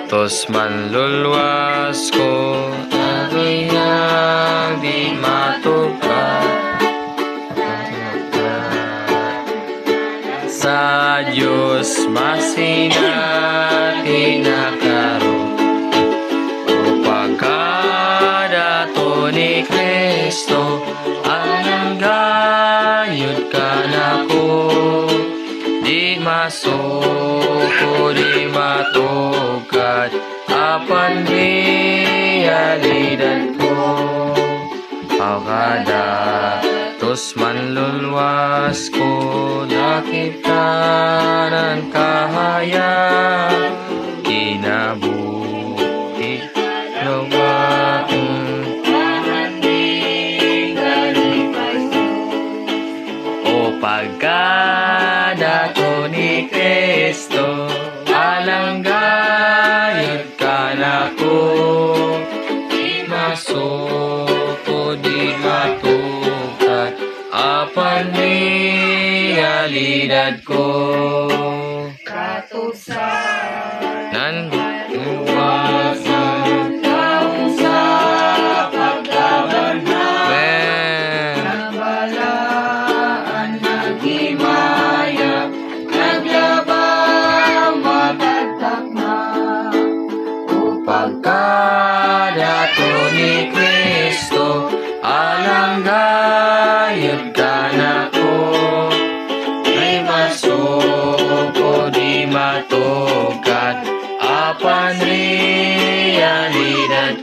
tos manlulwas ko, ako'y nang di matupad. Sa Diyos masinati na karon, o pagkadato ni Kristo, anang gayud ka na ko. Di masuko, di matugad, apan realidad ko. Pagkada tos manlulwas ko, nakitanan kahaya, kinabuhi lumaan. O pagkadato ni Kristo, alang gayud ka na ko. Di masuko, di matugad, apan realidad ko. Katusan Nanluwasan taong sa paglabanhan, nabalaan, naghimaya, naglabang, matagtakma. O pagkadato ni Kristo, alang gayud ka na ko. Ay masuko, di matugad, apan